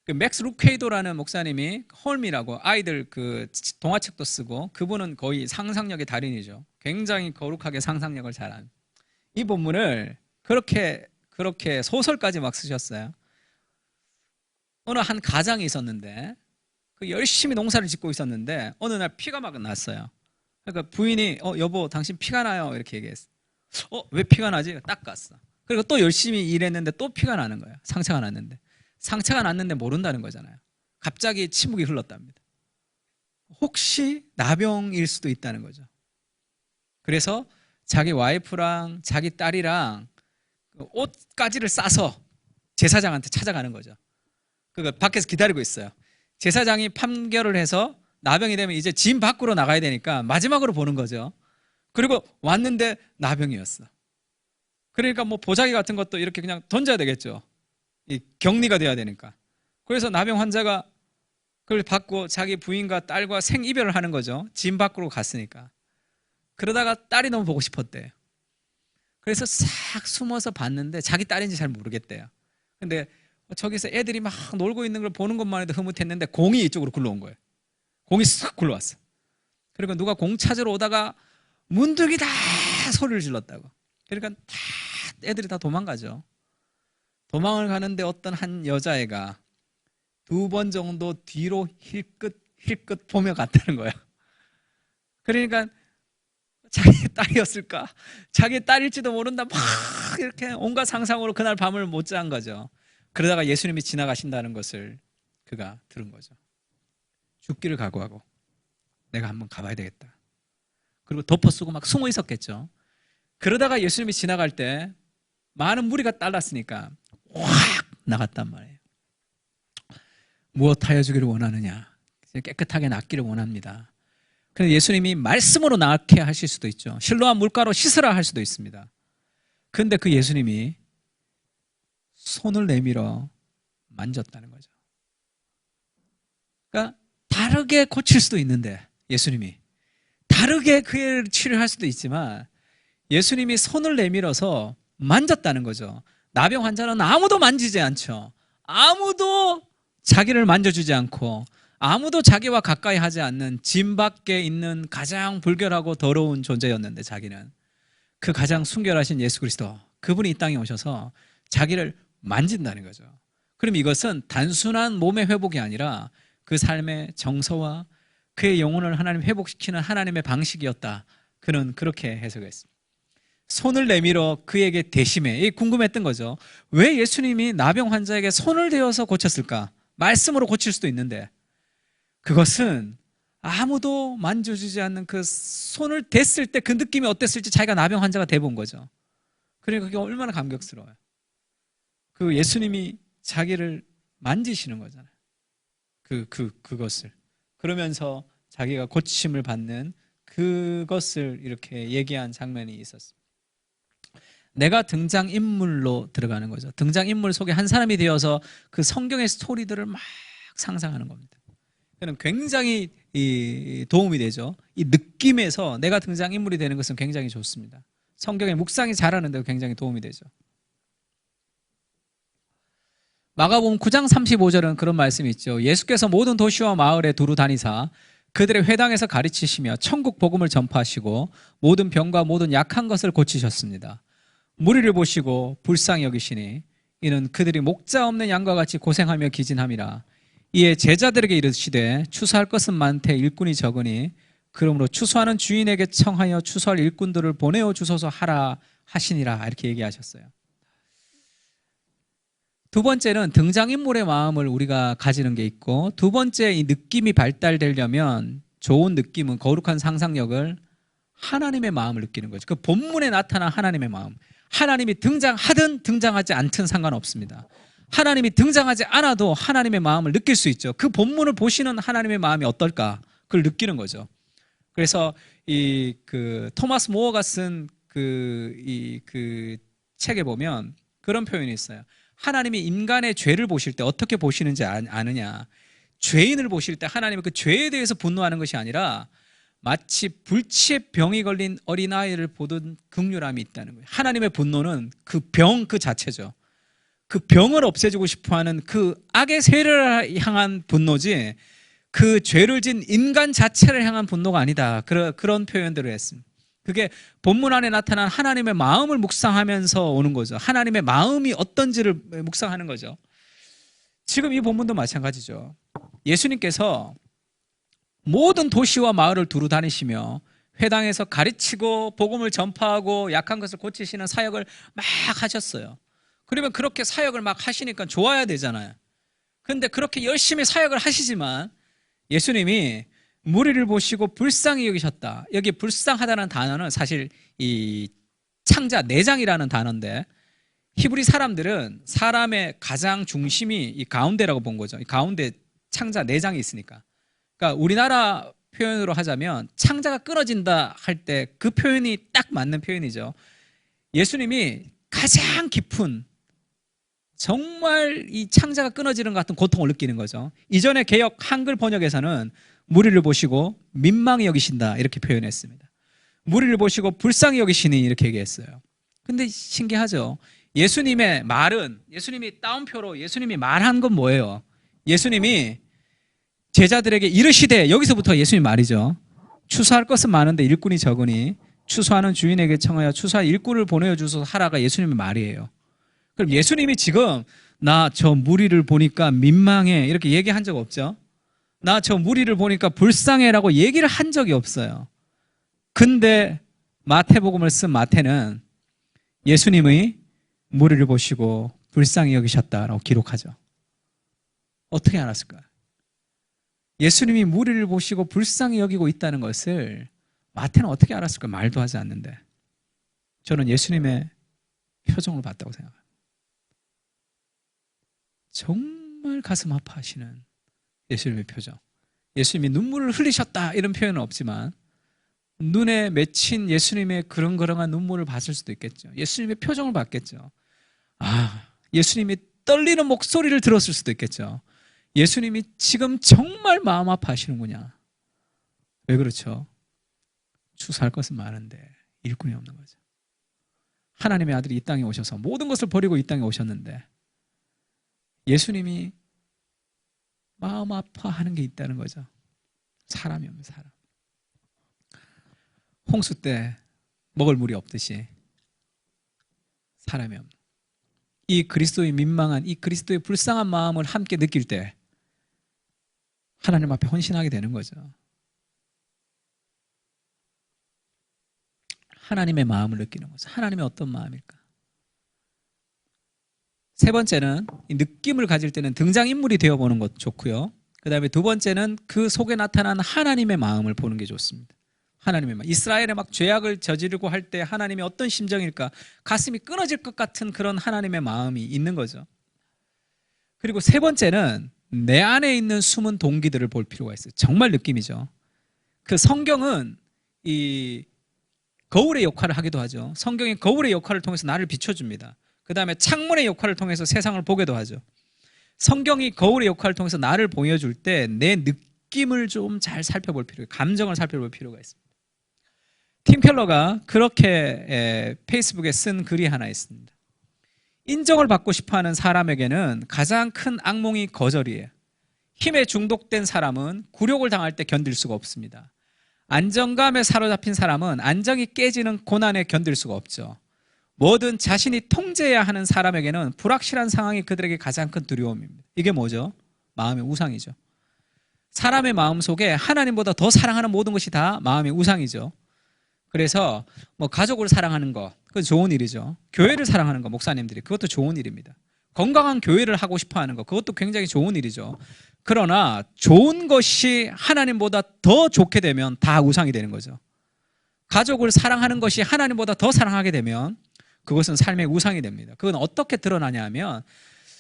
그 맥스 루케이도라는 목사님이 홀미라고 아이들 그 동화책도 쓰고 그분은 거의 상상력의 달인이죠. 굉장히 거룩하게 상상력을 잘한. 이 본문을 그렇게 소설까지 막 쓰셨어요. 어느 한 가장이 있었는데 그 열심히 농사를 짓고 있었는데 어느 날 피가 막 났어요. 그러니까 부인이 여보 당신 피가 나요 이렇게 얘기했어. 왜 피가 나지? 딱 갔어. 그리고 또 열심히 일했는데 또 피가 나는 거예요. 상처가 났는데 모른다는 거잖아요. 갑자기 침묵이 흘렀답니다. 혹시 나병일 수도 있다는 거죠. 그래서 자기 와이프랑 자기 딸이랑 옷가지를 싸서 제사장한테 찾아가는 거죠. 그거 밖에서 기다리고 있어요. 제사장이 판결을 해서 나병이 되면 이제 진 밖으로 나가야 되니까 마지막으로 보는 거죠. 그리고 왔는데 나병이었어. 그러니까 뭐 보자기 같은 것도 이렇게 그냥 던져야 되겠죠. 이 격리가 돼야 되니까. 그래서 나병 환자가 그걸 받고 자기 부인과 딸과 생이별을 하는 거죠. 진 밖으로 갔으니까. 그러다가 딸이 너무 보고 싶었대요. 그래서 싹 숨어서 봤는데 자기 딸인지 잘 모르겠대요. 근데 저기서 애들이 막 놀고 있는 걸 보는 것만 해도 흐뭇했는데 공이 이쪽으로 굴러온 거예요. 공이 쓱 굴러왔어. 그리고 누가 공 찾으러 오다가 문득이 다 소리를 질렀다고. 그러니까 다 애들이 다 도망가죠. 도망을 가는데 어떤 한 여자애가 2번 정도 뒤로 힐끗 보며 갔다는 거예요. 그러니까 자기 딸이었을까? 자기 딸일지도 모른다. 막 이렇게 온갖 상상으로 그날 밤을 못 잔 거죠. 그러다가 예수님이 지나가신다는 것을 그가 들은 거죠. 죽기를 각오하고 내가 한번 가봐야 되겠다. 그리고 덮어 쓰고 막 숨어 있었겠죠. 그러다가 예수님이 지나갈 때 많은 무리가 따랐으니까 확 나갔단 말이에요. 무엇하여 주기를 원하느냐? 깨끗하게 낫기를 원합니다. 그런데 예수님이 말씀으로 낫게 하실 수도 있죠. 실로암 물가로 씻으라 할 수도 있습니다. 그런데 그 예수님이 손을 내밀어 만졌다는 거죠. 그러니까 다르게 고칠 수도 있는데 예수님이 다르게 그 애를 치료할 수도 있지만 예수님이 손을 내밀어서 만졌다는 거죠. 나병 환자는 아무도 만지지 않죠. 아무도 자기를 만져주지 않고 아무도 자기와 가까이 하지 않는 진 밖에 있는 가장 불결하고 더러운 존재였는데 자기는 그 가장 순결하신 예수 그리스도 그분이 이 땅에 오셔서 자기를 만진다는 거죠. 그럼 이것은 단순한 몸의 회복이 아니라 그 삶의 정서와 그의 영혼을 하나님 회복시키는 하나님의 방식이었다. 그는 그렇게 해석했습니다. 손을 내밀어 그에게 대심해. 궁금했던 거죠. 왜 예수님이 나병 환자에게 손을 대어서 고쳤을까? 말씀으로 고칠 수도 있는데 그것은 아무도 만져주지 않는 그 손을 댔을 때 그 느낌이 어땠을지 자기가 나병 환자가 돼본 거죠. 그러니까 그게 얼마나 감격스러워요. 그 예수님이 자기를 만지시는 거잖아요. 그것을. 그러면서 자기가 고침을 받는 그것을 이렇게 얘기한 장면이 있었습니다. 내가 등장인물로 들어가는 거죠. 등장인물 속에 한 사람이 되어서 그 성경의 스토리들을 막 상상하는 겁니다. 저는 굉장히 도움이 되죠. 이 느낌에서 내가 등장인물이 되는 것은 굉장히 좋습니다. 성경의 묵상이 잘하는데 굉장히 도움이 되죠. 마가복음 9장 35절은 그런 말씀이 있죠. 예수께서 모든 도시와 마을에 두루 다니사 그들의 회당에서 가르치시며 천국 복음을 전파하시고 모든 병과 모든 약한 것을 고치셨습니다. 무리를 보시고 불쌍히 여기시니 이는 그들이 목자 없는 양과 같이 고생하며 기진함이라. 이에 제자들에게 이르시되 추수할 것은 많되 일꾼이 적으니 그러므로 추수하는 주인에게 청하여 추수할 일꾼들을 보내어 주소서 하라 하시니라. 이렇게 얘기하셨어요. 두 번째는 등장인물의 마음을 우리가 가지는 게 있고, 두 번째 이 느낌이 발달되려면 좋은 느낌은 거룩한 상상력을 하나님의 마음을 느끼는 거죠. 그 본문에 나타난 하나님의 마음. 하나님이 등장하든 등장하지 않든 상관없습니다. 하나님이 등장하지 않아도 하나님의 마음을 느낄 수 있죠. 그 본문을 보시는 하나님의 마음이 어떨까? 그걸 느끼는 거죠. 그래서 토마스 모어가 쓴 그 책에 보면 그런 표현이 있어요. 하나님이 인간의 죄를 보실 때 어떻게 보시는지 아느냐. 죄인을 보실 때 하나님은 그 죄에 대해서 분노하는 것이 아니라 마치 불치의 병이 걸린 어린아이를 보던 긍휼함이 있다는 거예요. 하나님의 분노는 그 병 그 자체죠. 그 병을 없애주고 싶어하는 그 악의 세를 향한 분노지 그 죄를 진 인간 자체를 향한 분노가 아니다. 그런 표현들을 했습니다. 그게 본문 안에 나타난 하나님의 마음을 묵상하면서 오는 거죠. 하나님의 마음이 어떤지를 묵상하는 거죠. 지금 이 본문도 마찬가지죠. 예수님께서 모든 도시와 마을을 두루 다니시며 회당에서 가르치고 복음을 전파하고 약한 것을 고치시는 사역을 막 하셨어요. 그러면 그렇게 사역을 막 하시니까 좋아야 되잖아요. 그런데 그렇게 열심히 사역을 하시지만 예수님이 무리를 보시고 불쌍히 여기셨다. 여기 불쌍하다는 단어는 사실 이 창자 내장이라는 단어인데 히브리 사람들은 사람의 가장 중심이 이 가운데라고 본 거죠. 이 가운데 창자 내장이 있으니까. 그러니까 우리나라 표현으로 하자면 창자가 끊어진다 할 때 그 표현이 딱 맞는 표현이죠. 예수님이 가장 깊은 정말 이 창자가 끊어지는 것 같은 고통을 느끼는 거죠. 이전의 개역 한글 번역에서는 무리를 보시고 민망히 여기신다 이렇게 표현했습니다. 무리를 보시고 불쌍히 여기시니 이렇게 얘기했어요. 근데 신기하죠. 예수님의 말은 예수님이 따옴표로 예수님이 말한 건 뭐예요? 예수님이 제자들에게 이르시되 여기서부터 예수님 말이죠. 추수할 것은 많은데 일꾼이 적으니 추수하는 주인에게 청하여 추수할 일꾼을 보내어 주소서 하라가 예수님의 말이에요. 그럼 예수님이 지금 나 저 무리를 보니까 민망해 이렇게 얘기한 적 없죠? 나 저 무리를 보니까 불쌍해라고 얘기를 한 적이 없어요. 근데 마태복음을 쓴 마태는 예수님의 무리를 보시고 불쌍히 여기셨다라고 기록하죠. 어떻게 알았을까요? 예수님이 무리를 보시고 불쌍히 여기고 있다는 것을 마태는 어떻게 알았을까요? 말도 하지 않는데. 저는 예수님의 표정을 봤다고 생각합니다. 정말 가슴 아파하시는 예수님의 표정. 예수님이 눈물을 흘리셨다 이런 표현은 없지만 눈에 맺힌 예수님의 그렁그렁한 눈물을 봤을 수도 있겠죠. 예수님의 표정을 봤겠죠. 예수님이 떨리는 목소리를 들었을 수도 있겠죠. 예수님이 지금 정말 마음 아파하시는구나. 왜 그렇죠? 추수할 것은 많은데 일꾼이 없는 거죠. 하나님의 아들이 이 땅에 오셔서 모든 것을 버리고 이 땅에 오셨는데 예수님이 마음 아파하는 게 있다는 거죠. 사람이 없는 사람. 홍수 때 먹을 물이 없듯이 사람이 없는 이 그리스도의 민망한 이 그리스도의 불쌍한 마음을 함께 느낄 때 하나님 앞에 헌신하게 되는 거죠. 하나님의 마음을 느끼는 거죠. 하나님의 어떤 마음일까? 세 번째는 이 느낌을 가질 때는 등장인물이 되어보는 것 좋고요. 그 다음에 두 번째는 그 속에 나타난 하나님의 마음을 보는 게 좋습니다. 하나님의 마음. 이스라엘에 막 죄악을 저지르고 할 때 하나님이 어떤 심정일까? 가슴이 끊어질 것 같은 그런 하나님의 마음이 있는 거죠. 그리고 세 번째는 내 안에 있는 숨은 동기들을 볼 필요가 있어요. 정말 느낌이죠. 그 성경은 거울의 역할을 하기도 하죠. 성경이 거울의 역할을 통해서 나를 비춰줍니다. 그 다음에 창문의 역할을 통해서 세상을 보기도 하죠. 성경이 거울의 역할을 통해서 나를 보여줄 때 내 느낌을 좀 잘 살펴볼 필요가, 감정을 살펴볼 필요가 있습니다. 팀 켈러가 그렇게 페이스북에 쓴 글이 하나 있습니다. 인정을 받고 싶어하는 사람에게는 가장 큰 악몽이 거절이에요. 힘에 중독된 사람은 굴욕을 당할 때 견딜 수가 없습니다. 안정감에 사로잡힌 사람은 안정이 깨지는 고난에 견딜 수가 없죠. 뭐든 자신이 통제해야 하는 사람에게는 불확실한 상황이 그들에게 가장 큰 두려움입니다. 이게 뭐죠? 마음의 우상이죠. 사람의 마음 속에 하나님보다 더 사랑하는 모든 것이 다 마음의 우상이죠. 그래서 뭐 가족을 사랑하는 거, 그건 좋은 일이죠. 교회를 사랑하는 거, 목사님들이, 그것도 좋은 일입니다. 건강한 교회를 하고 싶어 하는 거, 그것도 굉장히 좋은 일이죠. 그러나 좋은 것이 하나님보다 더 좋게 되면 다 우상이 되는 거죠. 가족을 사랑하는 것이 하나님보다 더 사랑하게 되면 그것은 삶의 우상이 됩니다. 그건 어떻게 드러나냐 하면,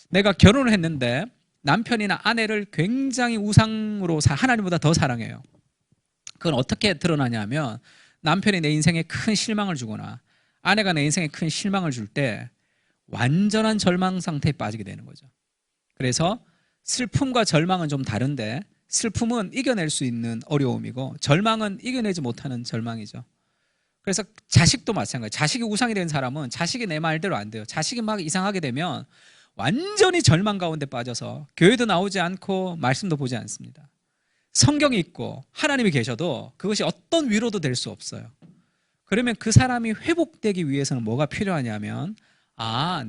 내가 결혼을 했는데 남편이나 아내를 굉장히 우상으로 하나님보다 더 사랑해요. 그건 어떻게 드러나냐 하면, 남편이 내 인생에 큰 실망을 주거나 아내가 내 인생에 큰 실망을 줄 때 완전한 절망 상태에 빠지게 되는 거죠. 그래서 슬픔과 절망은 좀 다른데, 슬픔은 이겨낼 수 있는 어려움이고 절망은 이겨내지 못하는 절망이죠. 그래서 자식도 마찬가지예요. 자식이 우상이 된 사람은 자식이 내 말대로 안 돼요. 자식이 막 이상하게 되면 완전히 절망 가운데 빠져서 교회도 나오지 않고 말씀도 보지 않습니다. 성경이 있고 하나님이 계셔도 그것이 어떤 위로도 될 수 없어요. 그러면 그 사람이 회복되기 위해서는 뭐가 필요하냐면,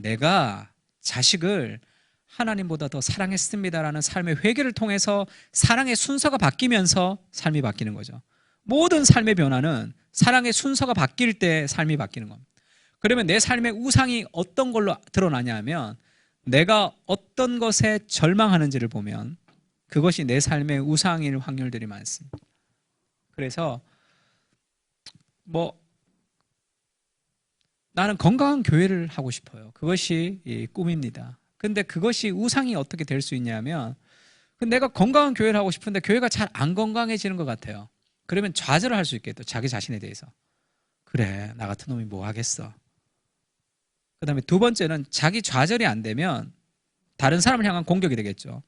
내가 자식을 하나님보다 더 사랑했습니다라는 삶의 회개를 통해서 사랑의 순서가 바뀌면서 삶이 바뀌는 거죠. 모든 삶의 변화는 사랑의 순서가 바뀔 때 삶이 바뀌는 겁니다. 그러면 내 삶의 우상이 어떤 걸로 드러나냐 하면, 내가 어떤 것에 절망하는지를 보면 그것이 내 삶의 우상일 확률들이 많습니다. 그래서 나는 건강한 교회를 하고 싶어요. 그것이 이 꿈입니다. 근데 그것이 우상이 어떻게 될 수 있냐면, 내가 건강한 교회를 하고 싶은데 교회가 잘 안 건강해지는 것 같아요. 그러면 좌절을 할 수 있겠죠. 자기 자신에 대해서. 그래, 나 같은 놈이 뭐 하겠어. 그 다음에 두 번째는, 자기 좌절이 안 되면 다른 사람을 향한 공격이 되겠죠.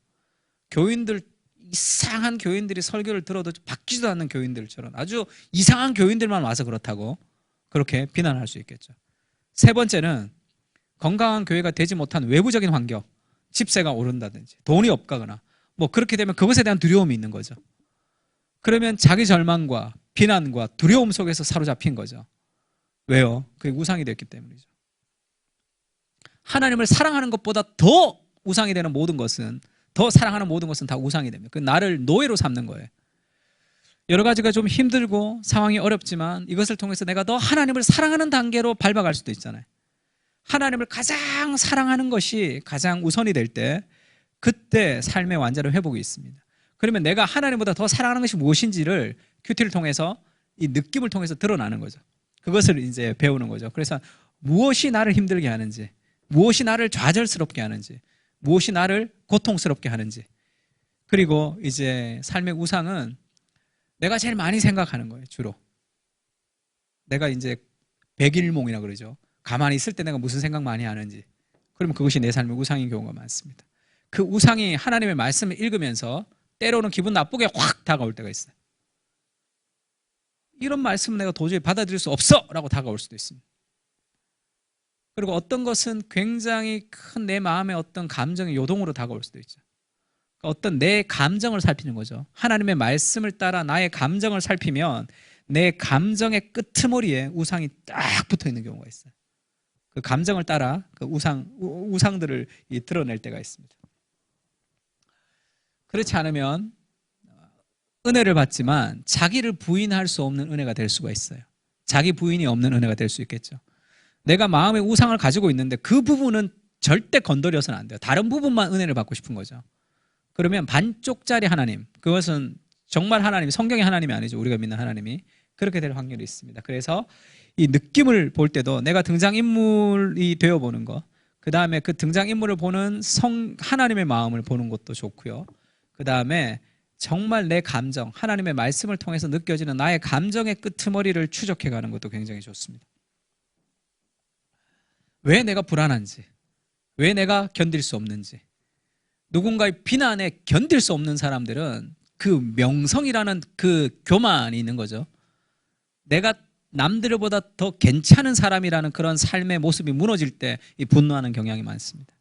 이상한 교인들이 설교를 들어도 바뀌지도 않는 교인들처럼 아주 이상한 교인들만 와서 그렇다고 그렇게 비난할 수 있겠죠. 세 번째는, 건강한 교회가 되지 못한 외부적인 환경, 집세가 오른다든지 돈이 없거나 그렇게 되면 그것에 대한 두려움이 있는 거죠. 그러면 자기 절망과 비난과 두려움 속에서 사로잡힌 거죠. 왜요? 그게 우상이 됐기 때문이죠. 하나님을 사랑하는 것보다 더 우상이 되는 모든 것은, 더 사랑하는 모든 것은 다 우상이 됩니다. 그 나를 노예로 삼는 거예요. 여러 가지가 좀 힘들고 상황이 어렵지만 이것을 통해서 내가 더 하나님을 사랑하는 단계로 밟아갈 수도 있잖아요. 하나님을 가장 사랑하는 것이 가장 우선이 될 때, 그때 삶의 완전한 회복이 있습니다. 그러면 내가 하나님보다 더 사랑하는 것이 무엇인지를 큐티를 통해서, 이 느낌을 통해서 드러나는 거죠. 그것을 이제 배우는 거죠. 그래서 무엇이 나를 힘들게 하는지, 무엇이 나를 좌절스럽게 하는지, 무엇이 나를 고통스럽게 하는지, 그리고 이제 삶의 우상은 내가 제일 많이 생각하는 거예요. 주로 내가 이제 백일몽이라 그러죠. 가만히 있을 때 내가 무슨 생각 많이 하는지, 그러면 그것이 내 삶의 우상인 경우가 많습니다. 그 우상이 하나님의 말씀을 읽으면서 때로는 기분 나쁘게 확 다가올 때가 있어요. 이런 말씀은 내가 도저히 받아들일 수 없어! 라고 다가올 수도 있습니다. 그리고 어떤 것은 굉장히 큰 내 마음의 어떤 감정의 요동으로 다가올 수도 있죠. 어떤 내 감정을 살피는 거죠. 하나님의 말씀을 따라 나의 감정을 살피면 내 감정의 끄트머리에 우상이 딱 붙어 있는 경우가 있어요. 그 감정을 따라 그 우상들을 드러낼 때가 있습니다. 그렇지 않으면 은혜를 받지만 자기를 부인할 수 없는 은혜가 될 수가 있어요. 자기 부인이 없는 은혜가 될 수 있겠죠. 내가 마음의 우상을 가지고 있는데 그 부분은 절대 건드려서는 안 돼요. 다른 부분만 은혜를 받고 싶은 거죠. 그러면 반쪽짜리 하나님, 그것은 정말 하나님, 성경의 하나님이 아니죠. 우리가 믿는 하나님이. 그렇게 될 확률이 있습니다. 그래서 이 느낌을 볼 때도 내가 등장인물이 되어보는 거, 그 다음에 그 등장인물을 보는 하나님의 마음을 보는 것도 좋고요. 그 다음에 정말 내 감정, 하나님의 말씀을 통해서 느껴지는 나의 감정의 끄트머리를 추적해 가는 것도 굉장히 좋습니다. 왜 내가 불안한지, 왜 내가 견딜 수 없는지. 누군가의 비난에 견딜 수 없는 사람들은 그 명성이라는 그 교만이 있는 거죠. 내가 남들보다 더 괜찮은 사람이라는 그런 삶의 모습이 무너질 때 이 분노하는 경향이 많습니다.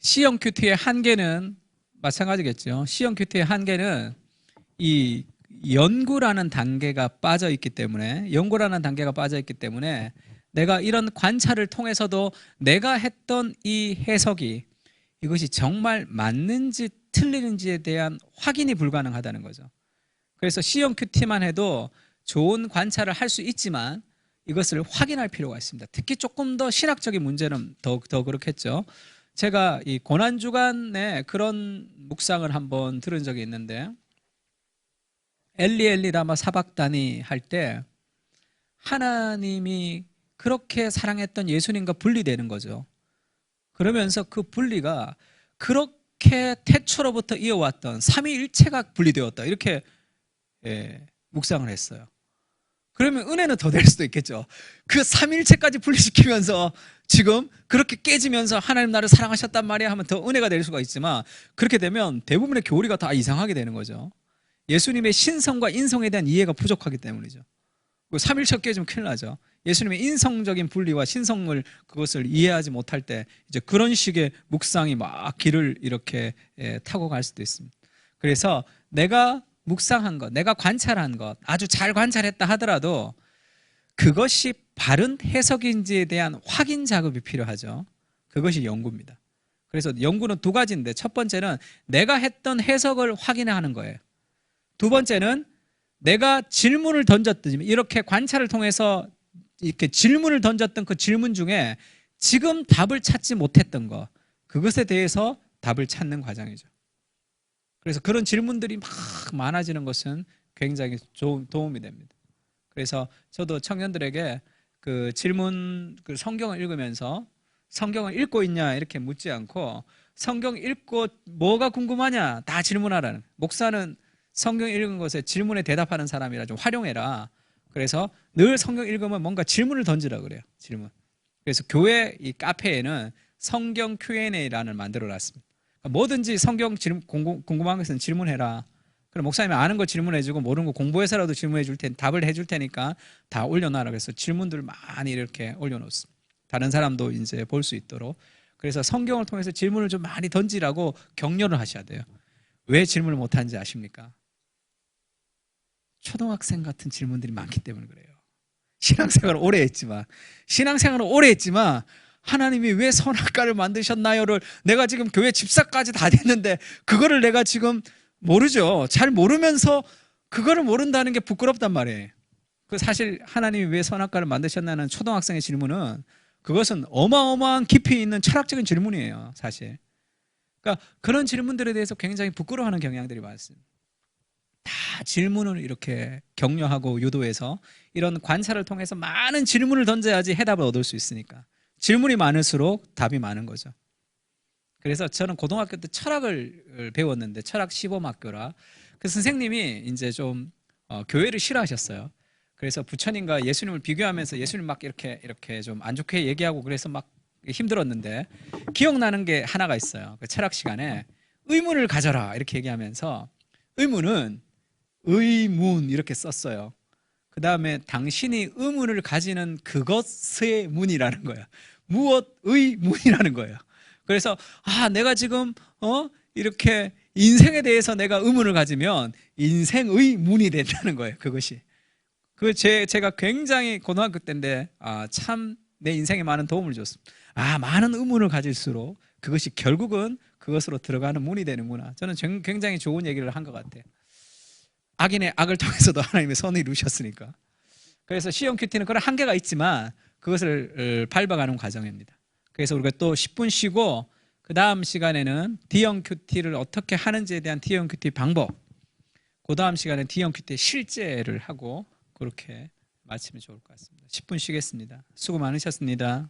C형 큐티의 한계는 마찬가지겠죠. C형 큐티의 한계는 이 연구라는 단계가 빠져 있기 때문에 내가 이런 관찰을 통해서도 내가 했던 이 해석이 이것이 정말 맞는지 틀리는지에 대한 확인이 불가능하다는 거죠. 그래서 C형 큐티만 해도 좋은 관찰을 할 수 있지만 이것을 확인할 필요가 있습니다. 특히 조금 더 신학적인 문제는 더 그렇겠죠. 제가 이 고난주간에 그런 묵상을 한번 들은 적이 있는데, 엘리 라마 사박다니 할 때 하나님이 그렇게 사랑했던 예수님과 분리되는 거죠. 그러면서 그 분리가 그렇게 태초로부터 이어왔던 삼위일체가 분리되었다, 이렇게 묵상을 했어요. 그러면 은혜는 더 될 수도 있겠죠. 그 삼위일체까지 분리시키면서 지금 그렇게 깨지면서 하나님 나를 사랑하셨단 말이야 하면 더 은혜가 될 수가 있지만, 그렇게 되면 대부분의 교리가 다 이상하게 되는 거죠. 예수님의 신성과 인성에 대한 이해가 부족하기 때문이죠. 삼위일체가 깨지면 큰일 나죠. 예수님의 인성적인 분리와 신성을 그것을 이해하지 못할 때 이제 그런 식의 묵상이 막 길을 이렇게 타고 갈 수도 있습니다. 그래서 내가 묵상한 것, 내가 관찰한 것, 아주 잘 관찰했다 하더라도 그것이 바른 해석인지에 대한 확인 작업이 필요하죠. 그것이 연구입니다. 그래서 연구는 두 가지인데, 첫 번째는 내가 했던 해석을 확인하는 거예요. 두 번째는 내가 질문을 던졌듯이 이렇게 관찰을 통해서 이렇게 질문을 던졌던 그 질문 중에 지금 답을 찾지 못했던 것, 그것에 대해서 답을 찾는 과정이죠. 그래서 그런 질문들이 막 많아지는 것은 굉장히 도움이 됩니다. 그래서 저도 청년들에게 그 질문, 그 성경을 읽으면서 성경을 읽고 있냐 이렇게 묻지 않고, 성경 읽고 뭐가 궁금하냐 다 질문하라는, 목사는 성경 읽은 것에 질문에 대답하는 사람이라 좀 활용해라. 그래서 늘 성경 읽으면 뭔가 질문을 던지라 그래요. 질문. 그래서 교회 이 카페에는 성경 Q&A란을 만들어 놨습니다. 뭐든지 성경 궁금한 것은 질문해라. 그럼 목사님이 아는 거 질문해주고 모르는 거 공부해서라도 질문해 줄 테니 답을 해줄 테니까 다 올려놔라. 그래서 질문들을 많이 이렇게 올려놓습니다. 다른 사람도 이제 볼 수 있도록. 그래서 성경을 통해서 질문을 좀 많이 던지라고 격려를 하셔야 돼요. 왜 질문을 못하는지 아십니까? 초등학생 같은 질문들이 많기 때문에 그래요. 신앙생활을 오래 했지만 하나님이 왜 선악과를 만드셨나요를 내가 지금 교회 집사까지 다 됐는데 그거를 내가 지금 모르죠. 잘 모르면서 그거를 모른다는 게 부끄럽단 말이에요. 그 사실 하나님이 왜 선악과를 만드셨나는 초등학생의 질문은 그것은 어마어마한 깊이 있는 철학적인 질문이에요. 사실. 그러니까 그런 질문들에 대해서 굉장히 부끄러워하는 경향들이 많습니다. 다 질문을 이렇게 격려하고 유도해서 이런 관찰을 통해서 많은 질문을 던져야지 해답을 얻을 수 있으니까, 질문이 많을수록 답이 많은 거죠. 그래서 저는 고등학교 때 철학을 배웠는데, 철학 시범학교라, 그 선생님이 이제 좀 교회를 싫어하셨어요. 그래서 부처님과 예수님을 비교하면서 예수님 막 이렇게 좀 안 좋게 얘기하고 그래서 막 힘들었는데, 기억나는 게 하나가 있어요. 그 철학 시간에 의문을 가져라 이렇게 얘기하면서, 의문은 의문 이렇게 썼어요. 그 다음에 당신이 의문을 가지는 그것의 문이라는 거야. 무엇의 문이라는 거예요. 그래서 내가 지금 이렇게 인생에 대해서 내가 의문을 가지면 인생의 문이 된다는 거예요. 그것이. 제가 굉장히 고등학교 때인데 참 내 인생에 많은 도움을 줬습니다. 많은 의문을 가질수록 그것이 결국은 그것으로 들어가는 문이 되는구나. 저는 굉장히 좋은 얘기를 한 것 같아요. 악인의 악을 통해서도 하나님의 선을 이루셨으니까. 그래서 C형 큐티는 그런 한계가 있지만 그것을 밟아가는 과정입니다. 그래서 우리가 또 10분 쉬고 그 다음 시간에는 D형 큐티를 어떻게 하는지에 대한 D형 큐티 방법, 그 다음 시간에 D형 큐티의 실제를 하고 그렇게 마치면 좋을 것 같습니다. 10분 쉬겠습니다. 수고 많으셨습니다.